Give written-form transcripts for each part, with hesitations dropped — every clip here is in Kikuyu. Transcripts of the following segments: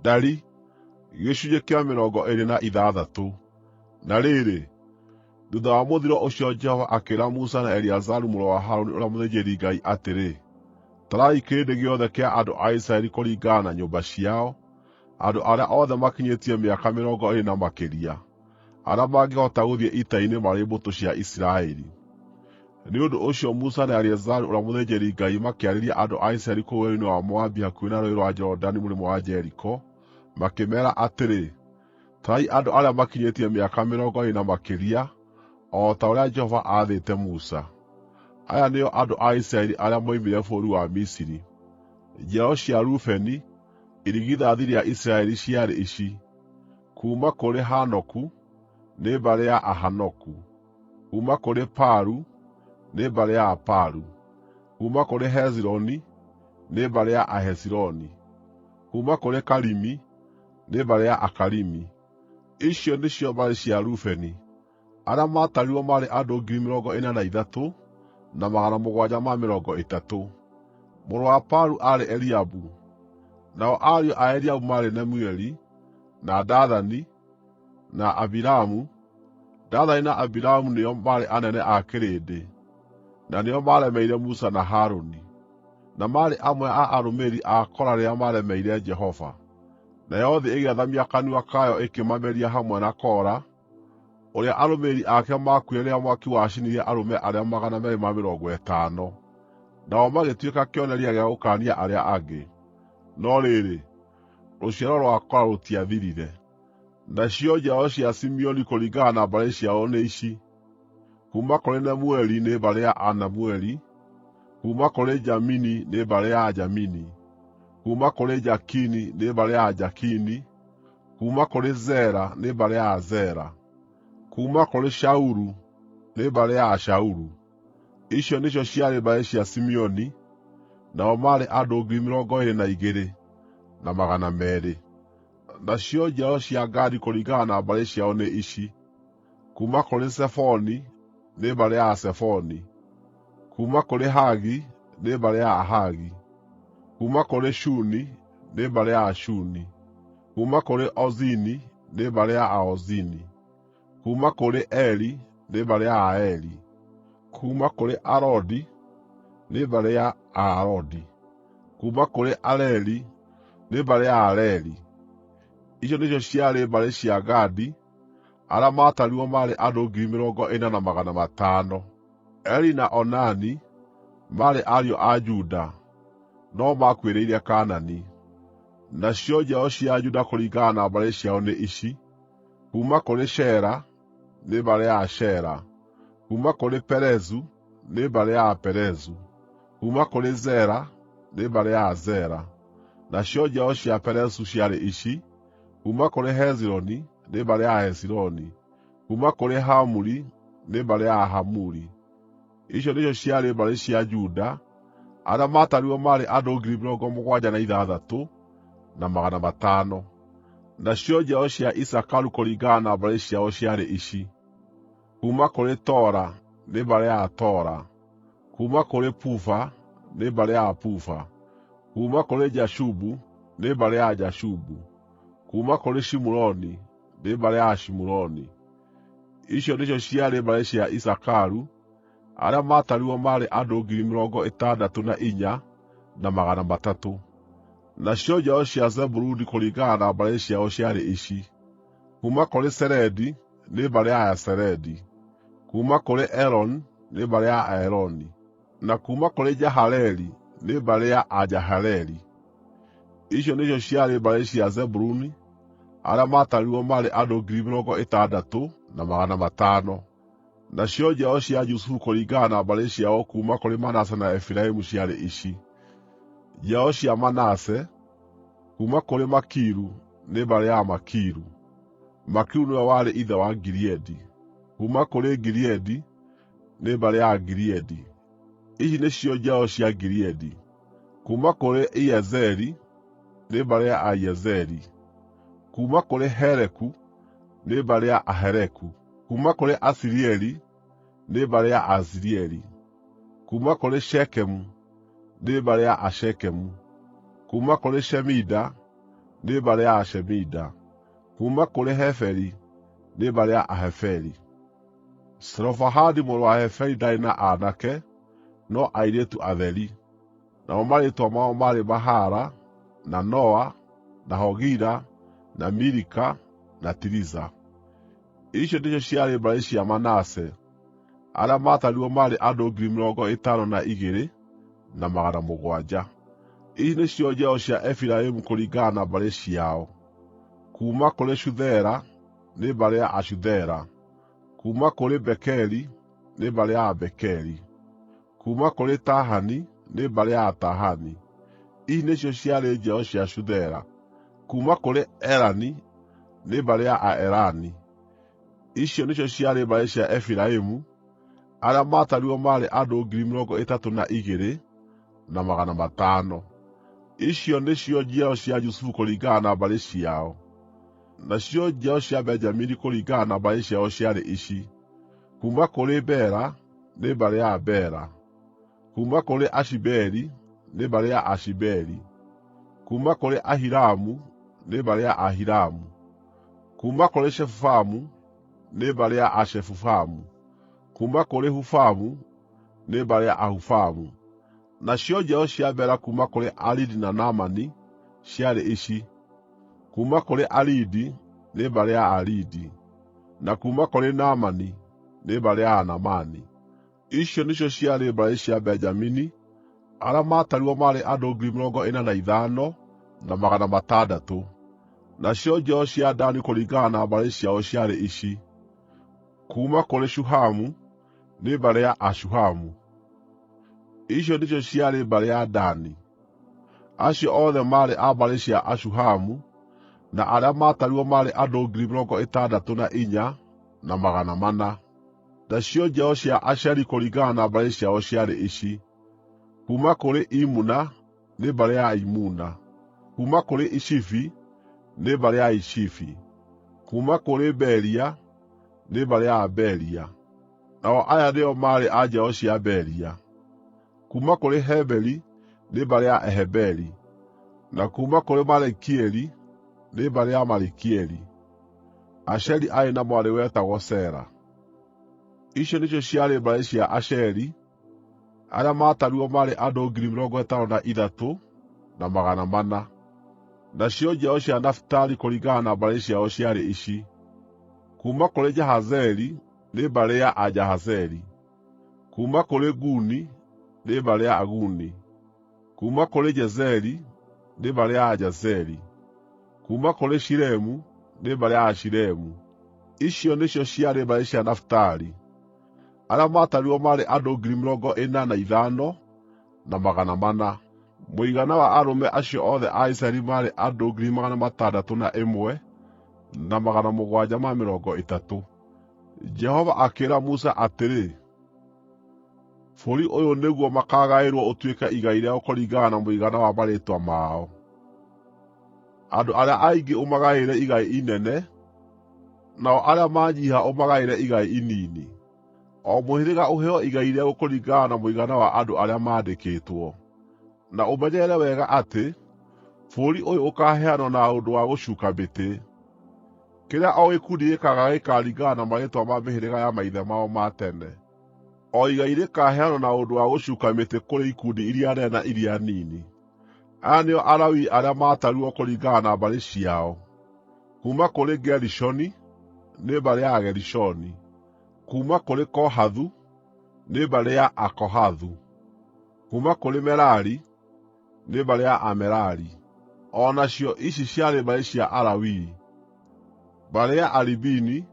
Ndari, gĩcunjĩ kĩa 26. Na rĩrĩ, thutha wa mũthiro ũcio Jehova akĩĩra Musa na Eleazaru mũrũ wa Harũni ũrĩa mũthĩnjĩri-Ngai atĩrĩ, tarai kĩrĩndĩ gĩothe kĩa andũ a Isiraeli kũringana na nyũmba ciao, andũ arĩa othe makinyĩtie mĩaka 20 na makĩria, arĩa mangĩhota gũthiĩ ita-inĩ marĩ mbũtũ cia Isiraeli. Nĩ ũndũ ũcio Musa na Eleazaru ũrĩa mũthĩnjĩri-Ngai makĩarĩria andũ a Isiraeli kũu werũ-inĩ wa Moabi hakuhĩ na rũũĩ rwa Jorodani mũrĩmo wa Jeriko, makĩmeera atĩrĩ, tarai andũ arĩa makinyĩtie mĩaka 20 na makĩria, o ta ũrĩa Jehova aathĩte Musa. Aya nĩo andũ a Isiraeli arĩa moimire bũrũri wa Misiri. Njiaro cia Rubeni, irigithathi rĩa Isiraeli ciarĩ ici: kuuma kũrĩ Hanoku, nĩ mbarĩ ya Ahanoku; kuuma kũrĩ Palu, nĩ mbarĩ ya Apalu; kuuma kũrĩ Hezironi, nĩ mbarĩ ya Ahezironi; kuuma kũrĩ Karimi, nĩ mbarĩ ya Akarimi. Icio nĩcio mbarĩ cia Rubeni. Arĩa maatarirwo maarĩ andũ 43,730. Mũrũ wa Palu aarĩ Eliabu. Nao ariũ a Eliabu maarĩ Nemueli, na Dathani, na Abiramu. Dathani na Abiramu nĩo maarĩ anene a kĩrĩndĩ, na nĩo maaremeire Musa na Harũni, na maarĩ amwe a arũmĩrĩri a Kora rĩrĩa maaremeire Jehova. Nayo thĩ ĩgĩathamia kanua kayo ĩkĩmameria hamwe na Kora, ũrĩa arũmĩrĩri ake maakuire rĩrĩa mwaki wacinirie arũme arĩa 250. Nao magĩtuĩka kĩonereria gĩa gũkaania arĩa angĩ. No rĩrĩ, rũciaro rwa Kora rũtiathirire. Nacio njiaro cia Simeoni kũringana na mbarĩ ciao nĩ ici: kuuma kũrĩ Nemueli, nĩ mbarĩ ya Anemueli; kuuma kũrĩ Jamini, nĩ mbarĩ ya Ajamini; kuuma kũrĩ Jakini, nĩ mbarĩ ya Ajakini; kuuma kũrĩ Zera, nĩ mbarĩ ya Azera; kuuma kũrĩ Shaulu, nĩ mbarĩ ya Ashaulu. Icio nĩcio ciarĩ mbarĩ cia Simeoni, nao maarĩ andũ 22,200. Nacio njiaro cia Gadi kũringana na mbarĩ ciao nĩ ici: kuuma kũrĩ Zefoni, nĩ mbarĩ ya Azefoni; kuuma kũrĩ Hagi, nĩ mbarĩ ya Ahagi; kuuma kũrĩ Shuni, nĩ mbarĩ ya Ashuni; kuuma kũrĩ Ozini, nĩ mbarĩ ya Aozini; kuuma kũrĩ Eli, nĩ mbarĩ ya Aeli; kuuma kũrĩ Arodi, nĩ mbarĩ ya Aarodi; kuuma kũrĩ Areli, nĩ mbarĩ ya Areli. Icio nĩcio ciarĩ mbarĩ cia Gadi, arĩa maatarirwo maarĩ andũ 40,500. Eli na Onani maarĩ ariũ a Juda, no maakuĩrĩire Kaanani. Nacio njiaro cia Juda kũringana na mbarĩ ciao nĩ ici: kuuma kũrĩ Shela, nĩ mbarĩ ya Ashela; kuuma kũrĩ Perezu, nĩ mbarĩ ya Aperezu; kuuma kũrĩ Zera, nĩ mbarĩ ya Azera. Nacio njiaro cia Perezu ciarĩ ici: kuuma kũrĩ Hezironi, nĩ mbarĩ ya Ahezironi; kuuma kũrĩ Hamuli, nĩ mbarĩ ya Ahamuli. Icio nĩcio ciarĩ mbarĩ cia Juda, arĩa maatarirwo maarĩ andũ 76,500. Nacio njiaro cia Isakaru kũringana na mbarĩ ciao ciarĩ ici: kuuma kũrĩ Tora, nĩ mbarĩ ya Tora; kuuma kũrĩ Puva, nĩ mbarĩ ya Puva; kuuma kũrĩ Jashubu, nĩ mbarĩ ya Jashubu; kuuma kũrĩ Shimuroni, nĩ mbarĩ ya Shimuroni. Icio nĩcio ciarĩ mbarĩ cia Isakaru, arĩa maatarirwo maarĩ andũ 64,300. Nacio njiaro cia Zebuluni kũringana na mbarĩ ciao ciarĩ ici: kuuma kũrĩ Seredi, nĩ mbarĩ ya Aseredi; kuuma kũrĩ Eloni, nĩ mbarĩ ya Aeloni; na kuuma kũrĩ Jahaleli, nĩ mbarĩ ya Ajahaleli. Icio nĩcio ciarĩ mbarĩ cia Zebuluni, arĩa maatarirwo maarĩ andũ 60,500. Nacio njiaro cia Jusufu kũringana na mbarĩ ciao kuuma kũrĩ Manase na Efiraimu ciarĩ ici: njiaro cia Manase, kuuma kũrĩ Makiru, nĩ mbarĩ ya Makiru. Makiru nĩwe warĩ ithe wa Gileadi; kuuma kũrĩ Gileadi, nĩ mbarĩ ya Gileadi. Ici nĩcio njiaro cia Gileadi. Kuuma kũrĩ Iezeri, nĩ mbarĩ ya Aiezeri; kuuma kũrĩ Heleku, nĩ mbarĩ ya Aheleku; kuuma kũrĩ Asirieli, nĩ mbarĩ ya Aasirieli; kuuma kũrĩ Shekemu, nĩ mbarĩ ya Ashekemu; kuuma kũrĩ Shemida, nĩ mbarĩ ya Ashemida. Kuuma kũrĩ Heferi, nĩ mbarĩ ya Aheferi. Zelofehadi mũrũ wa Heferi ndaarĩ na aanake, no airĩtu atheri. Namo marĩĩtwa mao maarĩ Mahala, na Noa, na Hogila, na Milika, na Tiriza. Icio nĩcio ciarĩ mbarĩ cia Manase, arĩa maatarirwo maarĩ andũ 52,700. Ici nĩcio njiaro cia Efiraimu kũringana na mbarĩ ciao. Kuuma kũrĩ Shuthela, nĩ mbarĩ ya Ashuthela. Kuuma kũrĩ Bekeri, nĩ mbarĩ ya Abekeri. Kuuma kũrĩ Tahani, nĩ mbarĩ ya Atahani. Ici nĩcio ciarĩ njiaro cia Shuthela. Kuuma kũrĩ Erani, nĩ mbarĩ ya Aerani. Icio nĩcio ciarĩ mbarĩ cia Efiraimu, arĩa maatarirwo maarĩ andũ 32,500. Icio nĩcio njiaro cia Jusufu kũringana na mbarĩ ciao. Nacio njiaro cia Benjamini kũringana na mbarĩ ciao ciarĩ ici: kuuma kũrĩ Bela, nĩ mbarĩ ya Bela. Kuuma kũrĩ Ashibeli, nĩ mbarĩ ya Ashibeli. Kuuma kũrĩ Ahiramu, nĩ mbarĩ ya Ahiramu. Kuuma kũrĩ Shefufamu, nĩ mbarĩ ya Ashefufamu. Kuuma kũrĩ Hufamu, nĩ mbarĩ ya Ahufamu. Nacio njiaro cia Bela kuuma kũrĩ Aridi na Naamani ciarĩ ici: kuuma kũrĩ Aridi, nĩ mbarĩ ya Aridi. Na kuuma kũrĩ Naamani, nĩ mbarĩ ya Naamani. Icio nĩcio ciarĩ mbarĩ cia Benjamini, arĩa maatarirwo maarĩ andũ 45,600. Nacio njiaro cia Dani kũringana na mbarĩ ciao ciarĩ ici: kuuma kũrĩ Shuhamu, nĩ mbarĩ ya Ashuhamu. Icio nĩcio ciarĩ mbarĩ ya Dani. Acio othe maarĩ a mbarĩ cia Ashuhamu, na arĩa maatarirwo maarĩ andũ 64,400. Nacio njiaro cia Asheri kũringana na mbarĩ ciao ciarĩ ici: kuuma kũrĩ Imuna, nĩ mbarĩ ya Imuna. Kuuma kũrĩ Ishivi, nĩ mbarĩ ya Ishivi. Kuuma kũrĩ Beria, nĩ mbarĩ ya Beria. Nao aya nĩo maarĩ a njiaro cia Beria. Kuuma kũrĩ Heberi, nĩ mbarĩ ya Eheberi. Na kuuma kũrĩ Malikieli, nĩ mbarĩ ya Malikieli. Asheri arĩ na mwarĩ wetagwo Sera. Icio nĩcio ciarĩ mbarĩ cia Asheri, arĩa maatarirwo maarĩ andũ 53,400. Nacio njiaro cia Nafitali kũringana na mbarĩ ciao ciarĩ ici: kuuma kũrĩ Jahazeli, nĩ mbarĩ ya Ajahazeli. Kuuma kũrĩ Guni, nĩ mbarĩ ya Aguni. Kuuma kũrĩ Jezeri, nĩ mbarĩ ya Ajezeri. Kuuma kũrĩ Shilemu, nĩ mbarĩ ya Ashilemu. Icio nĩcio ciarĩ mbarĩ cia Nafitali, arĩa maatarirwo maarĩ andũ 45,400. Mũigana wa arũme acio othe a Isiraeli maarĩ andũ 601,730. Jehova akĩĩra Musa atĩrĩ, bũrũri ũyũ nĩguo makaagaĩrwo ũtuĩke igai rĩao kũringana na mũigana wa marĩĩtwa mao. Andũ arĩa aingĩ ũmagaĩre igai inene, nao arĩa manyiiha ũmagaĩre igai inini. O mũhĩrĩga ũheo igai rĩao kũringana na mũigana wa andũ arĩa maandĩkĩtwo. Na ũmenyerere wega atĩ bũrũri ũyũ ũkaaheanwo na ũndũ wa gũcuuka mĩtĩ. Kĩrĩa o gĩkundi gĩkaaga gĩkaaringana na marĩĩtwa ma mĩhĩrĩga ya maithe mao ma tene. O igai rĩkaaheanwo na ũndũ wa gũcuuka mĩtĩ kũrĩ ikundi iria nene na iria nini. Aya nĩo Alawii arĩa maatarirwo kũringana na mbarĩ ciao: kuuma kũrĩ Gerishoni, nĩ mbarĩ ya Agerishoni. Kuuma kũrĩ Kohathu, nĩ mbarĩ ya Akohathu. Kuuma kũrĩ Merari, nĩ mbarĩ ya Amerari. O nacio ici ciarĩ mbarĩ cia Alawii: mbarĩ ya Alibini,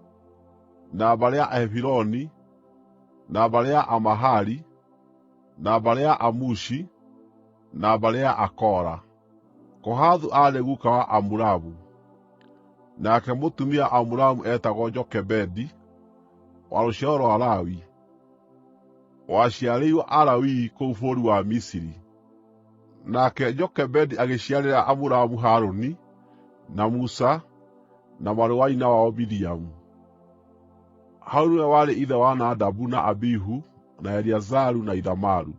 na mbarĩ ya Ahebironi, na mbarĩ ya Amahali, na mbarĩ ya Amushi, na mbarĩ ya Akora. Kohathu aarĩ guka wa Amuramu, nake mũtumia Amuramu etagwo Jokebedi, wa rũciaro rwa Lawi, waciarĩirwo Alawii kũu bũrũri wa Misiri. Nake Jokebedi agĩciarĩra Amuramu Harũni, na Musa, na mwarĩ wa nyina wao Miriamu. Harũni nĩwe warĩ ithe wa Nadabu na Abihu, na Eleazaru na Ithamaru.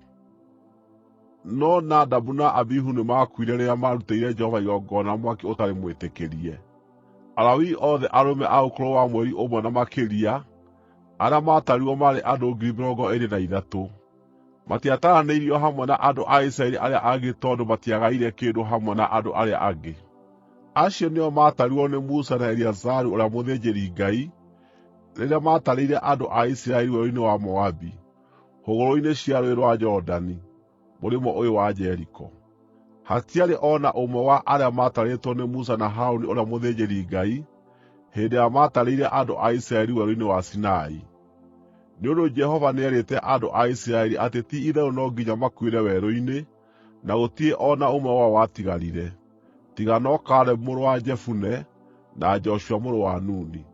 No Nadabu na Abihu nĩmakuire rĩrĩa maarutĩire Jehova igongona mwaki ũtarĩ mwĩtĩkĩrie. Alawii othe arũme a ũkũrũ wa mweri ũmwe na makĩria, arĩa maatarirwo maarĩ andũ 23,000, matiataranĩirio hamwe na andũ a Isiraeli arĩa angĩ tondũ matiagaire kĩndũ hamwe na andũ arĩa angĩ. Acio nĩo maatarirwo nĩ Musa na Eleazaru ũrĩa mũthĩnjĩri-Ngai, rĩrĩa maatarĩire andũ a Isiraeli werũ-inĩ wa Moabi, hũgũrũrũ-inĩ cia Rũũĩ rwa Jorodani, mũrĩmo ũyũ wa Jeriko. Hatiarĩ o na ũmwe wa arĩa maatarĩtwo nĩ Musa na Harũni ũrĩa mũthĩnjĩri-Ngai hĩndĩ ĩrĩa maatarĩire andũ a Isiraeli werũ-inĩ wa Sinai. Nĩ ũndũ Jehova nĩerĩte andũ a Isiraeli atĩ ti-itherũ no nginya makuĩre werũ-inĩ, na gũtirĩ o na ũmwe wao watigarire, tiga no Kalebu mũrũ wa Jefune na Joshua mũrũ wa Nuni.